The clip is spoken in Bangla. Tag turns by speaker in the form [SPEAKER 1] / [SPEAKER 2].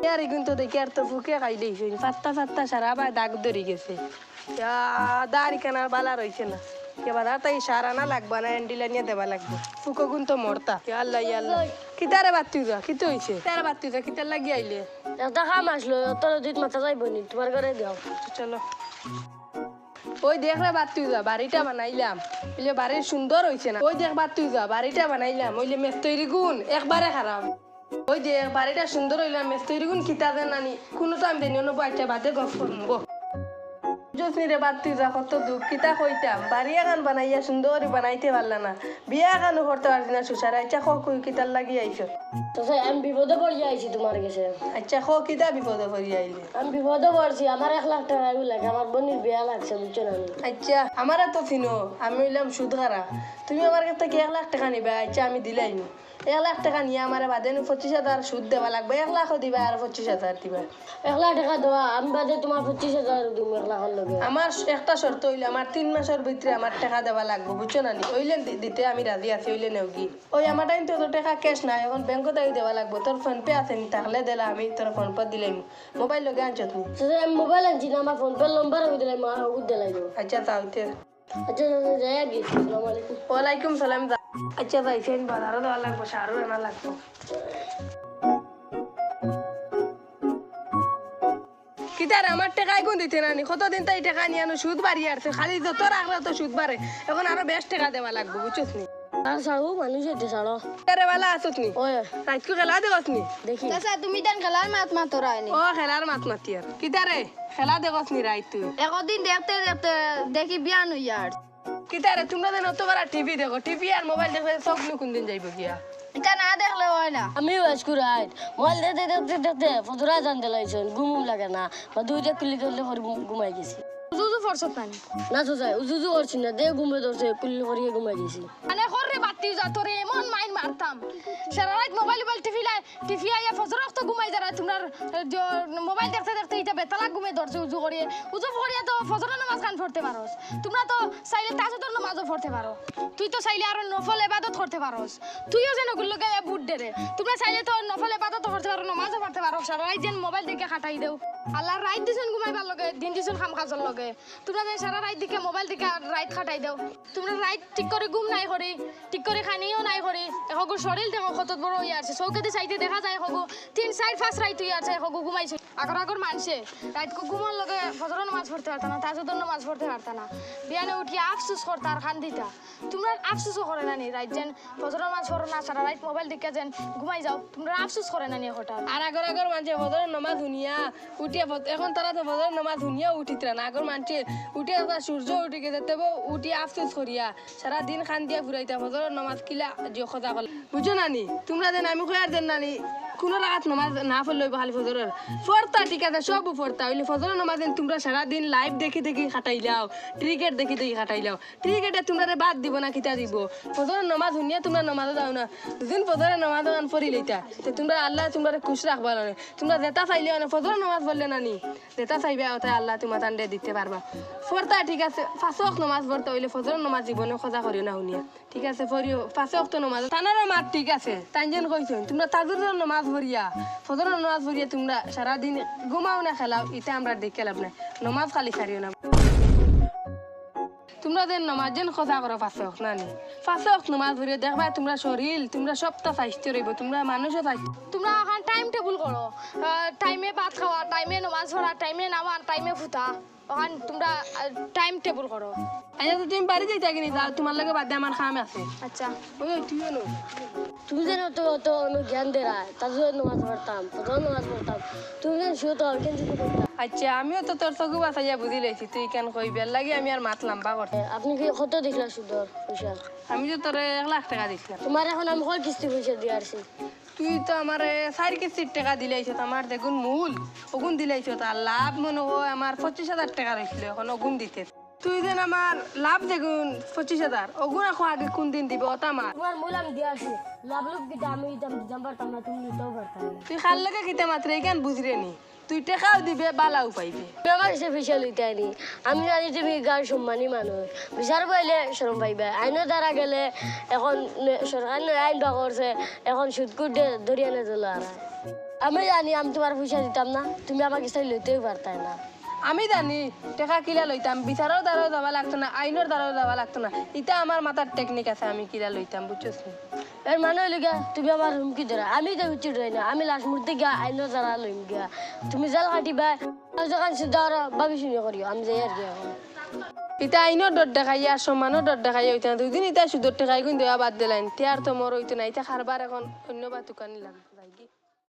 [SPEAKER 1] ইয়ারি কিন্তু দেখি আর তো ফুকে খাই দিয়েছে ফাত্তা ফাত্তা সারা বা দাগ ধরে গেছে দাড়ি কেনার বালা রয়েছে না এবার তাই সারা না লাগবা না এন্ডিলা নিয়ে দেবা লাগবে ফুকো গুণ তো মরতা আল্লাহ আল্লাহ কিতারে বাতি যা কিতে হইছে তারে বাতি যা কিতার লাগি আইলে
[SPEAKER 2] একটা খাম আসলো তোর দুধ মাথা যাইব নি তোমার ঘরে দাও
[SPEAKER 1] চলো ওই দেখলে বাতি যা বাড়িটা বানাইলাম বলে বাড়ি সুন্দর হইছে না ওই দেখ বাতি যা বাড়িটা বানাইলাম ওইলে মেস তৈরি গুণ একবারে খারাপ ওই যে বাড়িটা সুন্দর হইলাম মেস তৈরি গুণ কিতা দেন নানি কোনো তো আমি দেনি অন্য বাচ্চা বাদে গপ করবো জসনিরে বাতি যা কত দুঃখ কিতা কইতাম বাড়ি এখন বানাইয়া সুন্দরই বানাইতে পারলা না বিয়া এখনো করতে পারছি না সুসার আচ্ছা কই কিতার লাগি আইছো
[SPEAKER 2] তো আমি বিপদে পড়ে আইছি তোমার কাছে
[SPEAKER 1] আচ্ছা কিতা বিপদে পড়ি আইলে
[SPEAKER 2] আমি বিপদে পড়ছি আমার 1 লাখ টাকা লাগে আমার বোনের বিয়া লাগছে বুঝছো না
[SPEAKER 1] আচ্ছা আমারা তো চিনো আমি হইলাম সুদহারা তুমি আমার কাছে কি 1 লাখ টাকা নিবে আচ্ছা আমি দিলাইম 1 লাখ টাকা নিয়ে আমার বাদে 25,000 সুদ দেওয়া লাগবে 1 লাখও দিবা আর 25,000 দিবা
[SPEAKER 2] 1 লাখ টাকা দেওয়া আমি বাদে তোমার 25,000 দিব 1 লাখের লগে
[SPEAKER 1] আমার একটা শর্ত হইলে আমার 3 মাসের ভিতরে আমার টাকা দেওয়া লাগবে বুঝছো না ওইলে দিতে আমি রাজি আছি ওইলে নেও কি ওই আমার টাইম তো টাকা ক্যাশ নাই এখন ব্যাংকতে দেওয়া লাগবে তোর ফোন পে আছে নি তাহলে দিলা আমি তোর ফোন পে দিলাম মোবাইল লগে আনছো তুমি
[SPEAKER 2] আমি মোবাইল আনছি না আমার ফোন পে নাম্বার আমি দিলাম মা হুদ দিলাই
[SPEAKER 1] আচ্ছা তাওতে
[SPEAKER 2] আচ্ছা যাই আগে আসসালামু আলাইকুম
[SPEAKER 1] ওয়ালাইকুম সালাম আচ্ছা যাইছেন বাজারও দেওয়া লাগবে সারও আনা লাগবে কিতার আমার টাকায় কোন দিতে নানি কতদিন তাই টাকা নিয়ে আনো সুদ বাড়িয়ে আসছে খালি যত রাখলে তো সুদ বাড়ে এখন আরো বেশ টাকা দেওয়া লাগবে বুঝছিস নি
[SPEAKER 2] আর সাড়ো মানুষ এতে সাড়ো
[SPEAKER 1] আরে বালা আসত নি
[SPEAKER 2] ওই
[SPEAKER 1] রাতকু খেলা দেখছ নি
[SPEAKER 2] দেখি
[SPEAKER 3] চাচা তুমি দেন খেলার মাত মাতরায়নি
[SPEAKER 1] ও খেলার মাত মাতি আর কিতারে খেলা দেখছ নি রাত তুই
[SPEAKER 3] একদিন দেখতে দেখতে দেখি বিয়ান হইয়ার
[SPEAKER 1] কিতারে তোমরা দেন অত বড় টিভি দেখো টিভি আর মোবাইল দেখে সব কোন দিন যাইব গিয়া
[SPEAKER 3] এটা না দেখলে হয় না
[SPEAKER 2] আমি ওয়াজকুরাই মোবাইল দেখতে দেখতে দেখতে ফটোরা জানতে লাইছেন ঘুম লাগে না বা দুইটা ক্লিক করলে ঘুমাই গেছি
[SPEAKER 3] জুজু ফরসত পানি
[SPEAKER 2] না তো যাই উজুজু করছি না দে ঘুমে ধরছে কুল্লি করিয়ে ঘুমাই গেছি
[SPEAKER 3] মানে হরে বাতি যা তোরে এমন মাইন মারতাম সারা রাত মোবাইল টিভি আইয়া ফজর তো ঘুমাই যারা তোমার মোবাইল দেখতে দেখতে এটা বেতালা ঘুমে ধরছে উজু করিয়ে তো ফজরের নামাজ কান পড়তে পারোস তোমরা তো চাইলে তাজুদের নামাজও পড়তে পারো তুই তো চাইলে আর নফল ইবাদত করতে পারোস তুইও যেন গুলো গায়ে বুট দে তোমরা চাইলে তো নফল ইবাদত করতে পারো নামাজও পড়তে পারো সারা রাত যেন মোবাইল দেখে খাটাই দেও আল্লাহ রাত দিছেন ঘুমাইবার লগে দিন দিছেন কাম কাজের লগে তোমরা যে সারা রাত দিকে মোবাইল দিকে রাত খাটাই দাও তোমরা রাত ঠিক করে ঘুম নাই করি ঠিক করে খানিও নাই করি এখগো শরীর দেখো কত বড় হয়ে আছে চৌকাতে চাইতে দেখা যায় এখগো 3 4 5 রাত হয়ে আছে এখগো ঘুমাইছে আগর মানুষে রাতকো ঘুমার লগে ফজরের নামাজ পড়তে পারতা না তাজুদের নামাজ পড়তে পারতা না বিয়ানে উঠি আফসোস করতা আর খান্দিতা তোমরা আফসোসও করে না নি রাত যেন ফজরের নামাজ পড়ো না সারা রাত মোবাইল দিকে যেন ঘুমাই যাও তোমরা আফসোস করে না নি হঠাৎ
[SPEAKER 1] আর আগর মানুষ ফজরের নামাজ শুনিয়া উঠিয়া এখন তারা তো ফজরের নামাজ শুনিয়া উঠিতরা না আগর মানুষের উঠে সূর্য উঠে গেছে তবে উঠি আফসোস করিয়া সারা দিন খান দিয়া ঘুরাইতা ফজরের নামাজ কিলা যে খোঁজা করল বুঝো নানি তোমরা দেন আমি কয়ার দেন নানি কোনো রাত নামাজ না পড়লে খালি ফজরের ফরতা ঠিক আছে সব ফরতা হইলে ফজরের নামাজ তোমরা সারা দিন লাইভ দেখে দেখে খাটাইলাও ক্রিকেট দেখে দেখে খাটাইলাও ক্রিকেটে তোমরা বাদ দিব না কিতা দিব ফজরের নামাজ শুনিয়া তোমরা নামাজে যাও না দুদিন ফজরের নামাজ গান পড়ি লইতা তো তোমরা আল্লাহ তোমরা খুশ রাখবা না তোমরা যেটা চাইলে না ফজরের নামাজ পড়লে নানি যেটা চাইবে ওটাই আল্লাহ তোমার তান্ডে দিতে পারবা ফরতা ঠিক আছে 5 ওয়াক্ত নামাজ পড়তে হইলে ফজরের নামাজ জীবনে খোঁজা করিও না শুনিয়া ঠিক আছে পড়িও 5 ওয়াক্ত নামাজ তানারও মাত ঠিক আছে তাইজেন কইছেন তোমরা তাজুদের নামাজ পড়িয়া ফজরের নামাজ পড়িয়া তোমরা সারা দিন ঘুমাও না খেলাও এটা আমরা দেখে লাভ না নামাজ খালি ছাড়িও না তোমরা দেন নামাজ যেন খোঁজা করো 5 ওয়াক্ত নানি 5 ওয়াক্ত নামাজ পড়িয়া দেখবা তোমরা শরীর তোমরা সবটা স্বাস্থ্য রইব তোমরা মানুষও স্বাস্থ্য
[SPEAKER 3] তোমরা এখন টাইম টেবিল করো টাইমে ভাত খাওয়া টাইমে নামাজ পড়া টাইমে নামা টাইমে ফুটা ওখান তোমরা টাইম টেবিল করো
[SPEAKER 1] আচ্ছা তো তুমি বাড়ি যাইতা কিনি যাও তোমার লগে বাদে আমার কাম আছে
[SPEAKER 3] আচ্ছা
[SPEAKER 1] ওই তুইও নো
[SPEAKER 2] তুমি যেন তো জ্ঞান দে রায় তাজুদের নামাজ পড়তাম ফজর নামাজ পড়তাম তুমি যেন শুয়ে তো কেন যদি করতাম
[SPEAKER 1] আচ্ছা আমিও তো তোর চকু বাঁচাইয়া বুঝি লাইছি তুই কেন কইবি লাগে আমি আর মাত লম্বা করতে
[SPEAKER 2] আপনি কি কত দেখলা সুদর পয়সা
[SPEAKER 1] আমি তো তোর 1 লাখ টাকা দিছিলাম
[SPEAKER 2] তোমার এখন আমি কয় কিস্তি পয়সা দিয়ে আসছি
[SPEAKER 1] তুই তো আমার 4 কিস্তির টাকা দিলাইছ আমার দেখুন মূল ওগুন দিলাইছ আর লাভ মনে হয় আমার 25,000 টাকা রইছিল এখন ওগুন দিতে তুই যেন আমার লাভ দেখুন 25,000 ওগুন এখন আগে কোন দিন দিবে ওটা আমার
[SPEAKER 2] তোমার মূল আমি দিয়ে আসি লাভ লোক দিতে আমি দিতাম পারতাম না তুমি নিতেও পারতাম না
[SPEAKER 1] তুই খাল লাগে কিতে মাত্র কেন বুঝরে নি তুই টাকাও দিবে বালাও পাইবে
[SPEAKER 2] আমার সে ফেসিয়াল হইতে আনি আমি জানি তুমি গাঁর সম্মানী মানুষ বিচার পাইলে শরম পাইবে আইনের দ্বারা গেলে এখন সরকার আইন বা করছে এখন সুদকুট ধরিয়ে না তোলা আমি জানি আমি তোমার পয়সা দিতাম না, তুমি আমাকে চাই লইতেও পারতাই না।
[SPEAKER 1] আমি জানি টেকা কিলা লইতাম, বিচারও দ্বারাও যাওয়া লাগতো না, আইনের দ্বারাও যাওয়া লাগতো না। ইটা আমার মাথার টেকনিক আছে, আমি কিলা লইতাম, বুঝছস নি?
[SPEAKER 2] এর মানে হইলে গিয়া তুমি আমার হুমকি ধরা, আমি তো উচিত রই না, আমি লাস্ট মুহূর্তে গিয়া আইনো জানা লইম গিয়া, তুমি জাল কাটিবা যখন চিন্তা করো ভাবি শুনে করিও, আমি যাই আর গিয়া।
[SPEAKER 1] ইটা আইনের ডর দেখাইয়া আর সম্মানও ডর দেখাইয়া হইতো না। 2 দিন ইটা সুদর টেকাই কিন্তু দেওয়া বাদ দিলেন, তে আর তো মোর হইতো না। ইটা খারবার এখন অন্য বা দোকানি লাগবে।